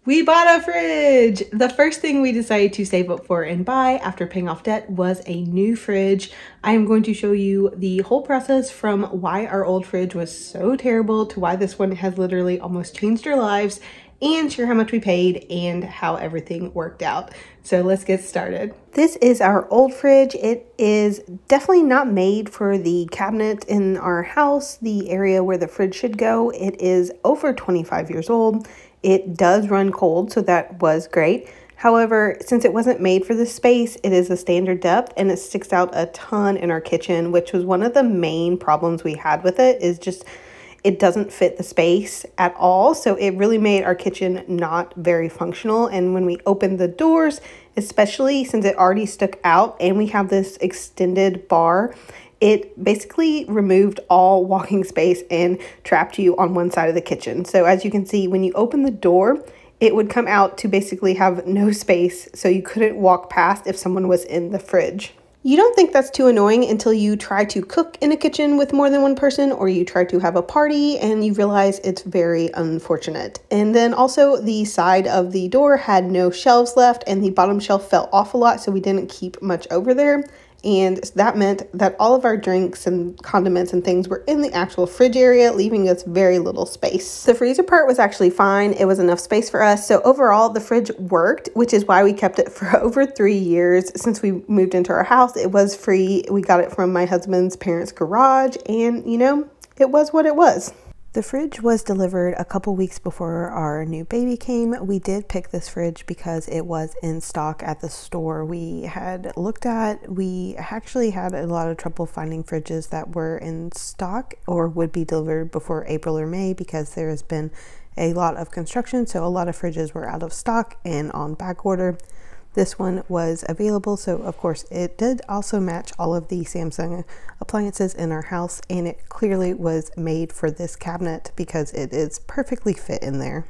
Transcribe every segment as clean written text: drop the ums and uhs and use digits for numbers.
We bought a fridge! The first thing we decided to save up for and buy after paying off debt was a new fridge. I am going to show you the whole process from why our old fridge was so terrible to why this one has literally almost changed our lives, and share how much we paid and how everything worked out. So let's get started. This is our old fridge. It is definitely not made for the cabinet in our house, the area where the fridge should go. It is over 25 years old. It does run cold, so that was great. However, since it wasn't made for this space, it is a standard depth and it sticks out a ton in our kitchen, which was one of the main problems we had with it, is just it doesn't fit the space at all. So it really made our kitchen not very functional. And when we opened the doors, especially since it already stuck out and we have this extended bar, it basically removed all walking space and trapped you on one side of the kitchen. So as you can see, when you open the door, it would come out to basically have no space, so you couldn't walk past if someone was in the fridge. You don't think that's too annoying until you try to cook in a kitchen with more than one person, or you try to have a party and you realize it's very unfortunate. And then also the side of the door had no shelves left and the bottom shelf fell off a lot, so we didn't keep much over there. And that meant that all of our drinks and condiments and things were in the actual fridge area, leaving us very little space. The freezer part was actually fine. It was enough space for us. So overall, the fridge worked, which is why we kept it for over 3 years. Since we moved into our house, it was free. We got it from my husband's parents' garage, and you know, it was what it was. The fridge was delivered a couple weeks before our new baby came. We did pick this fridge because it was in stock at the store we had looked at. We actually had a lot of trouble finding fridges that were in stock or would be delivered before April or May because there has been a lot of construction, so a lot of fridges were out of stock and on back order. This one was available, so of course it did also match all of the Samsung appliances in our house, and it clearly was made for this cabinet because it is perfectly fit in there.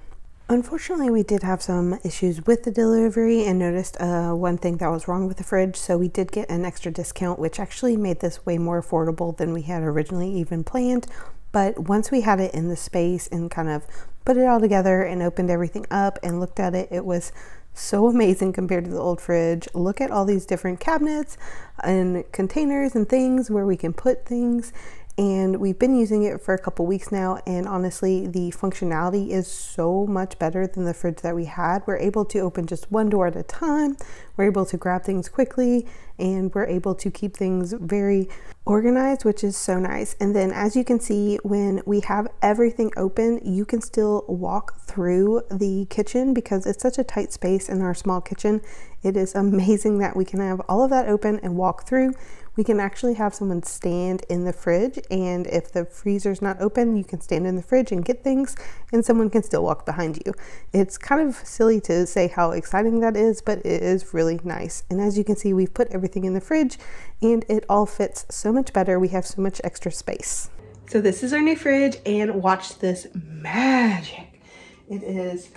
Unfortunately, we did have some issues with the delivery and noticed one thing that was wrong with the fridge, so we did get an extra discount, which actually made this way more affordable than we had originally even planned. But once we had it in the space and kind of put it all together and opened everything up and looked at it, it was so amazing compared to the old fridge. Look at all these different cabinets and containers and things where we can put things, and we've been using it for a couple weeks now, and honestly the functionality is so much better than the fridge that we had. We're able to open just one door at a time, we're able to grab things quickly, and we're able to keep things very organized, which is so nice. And then as you can see, when we have everything open, you can still walk through the kitchen because it's such a tight space in our small kitchen. It is amazing that we can have all of that open and walk through. We can actually have someone stand in the fridge, and if the freezer's not open, you can stand in the fridge and get things, and someone can still walk behind you. It's kind of silly to say how exciting that is, but it is really nice. And as you can see, we've put everything in the fridge and it all fits so much better. We have so much extra space. So this is our new fridge, and watch this magic. It is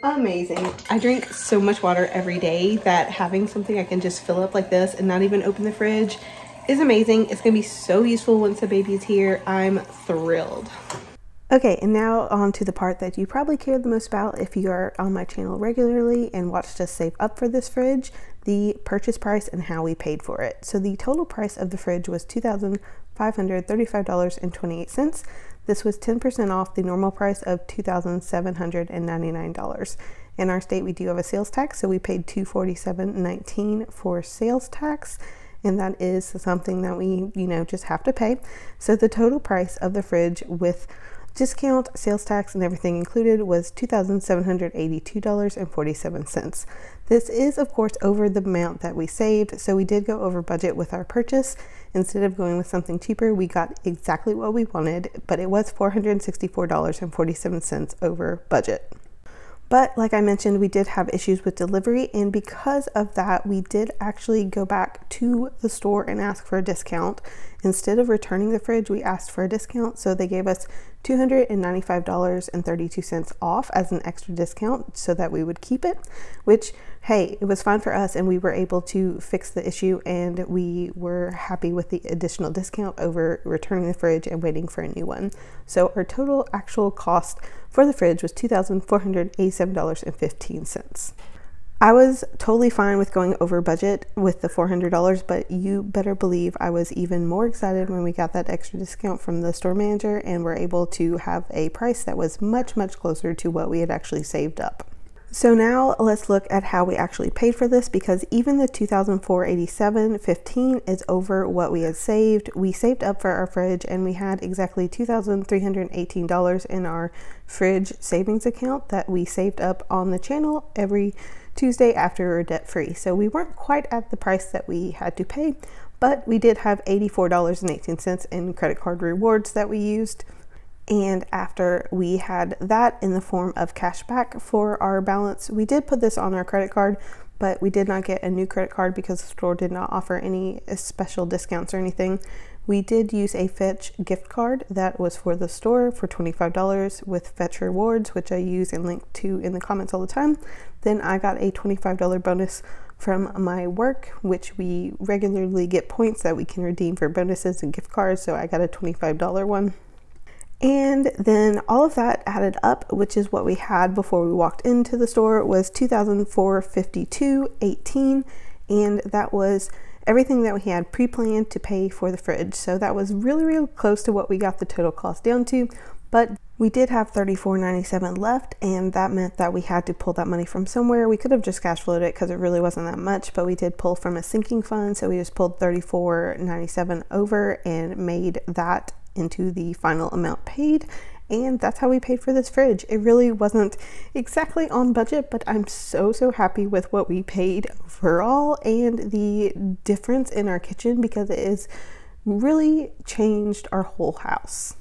amazing. I drink so much water every day that having something I can just fill up like this and not even open the fridge is amazing. It's gonna be so useful once the baby is here. I'm thrilled. Okay, and now on to the part that you probably care the most about if you are on my channel regularly and watched us save up for this fridge, the purchase price and how we paid for it. So the total price of the fridge was $2,535.28. This was 10% off the normal price of $2,799. In our state, we do have a sales tax, so we paid $247.19 for sales tax, and that is something that we, just have to pay. So the total price of the fridge with discount, sales tax, and everything included was $2,782.47. This is, of course, over the amount that we saved, so we did go over budget with our purchase. Instead of going with something cheaper, we got exactly what we wanted, but it was $464.47 over budget. But like I mentioned, we did have issues with delivery, and because of that, we did actually go back to the store and ask for a discount. instead of returning the fridge, we asked for a discount. So they gave us $295.32 off as an extra discount so that we would keep it, which, hey, it was fine for us, and we were able to fix the issue, and we were happy with the additional discount over returning the fridge and waiting for a new one. So our total actual cost for the fridge was $2,487.15. I was totally fine with going over budget with the $400, but you better believe I was even more excited when we got that extra discount from the store manager and were able to have a price that was much, much closer to what we had actually saved up. So now let's look at how we actually paid for this, because even the $2,487.15 is over what we had saved. We saved up for our fridge, and we had exactly $2,318 in our fridge savings account that we saved up on the channel every Tuesday after we were debt free. So we weren't quite at the price that we had to pay, but we did have $84.18 in credit card rewards that we used. And after we had that in the form of cash back for our balance, we did put this on our credit card, but we did not get a new credit card because the store did not offer any special discounts or anything. We did use a Fetch gift card that was for the store for $25 with Fetch rewards, which I use and link to in the comments all the time. Then I got a $25 bonus from my work, which we regularly get points that we can redeem for bonuses and gift cards, so I got a $25 one. And then all of that added up, which is what we had before we walked into the store, was $2,452.18, and that was everything that we had pre-planned to pay for the fridge. So that was really, really close to what we got the total cost down to, but we did have $34.97 left, and that meant that we had to pull that money from somewhere. We could have just cash flowed it because it really wasn't that much, but we did pull from a sinking fund, so we just pulled $34.97 over and made that into the final amount paid. And that's how we paid for this fridge. It really wasn't exactly on budget, but I'm so happy with what we paid overall and the difference in our kitchen, because it has really changed our whole house.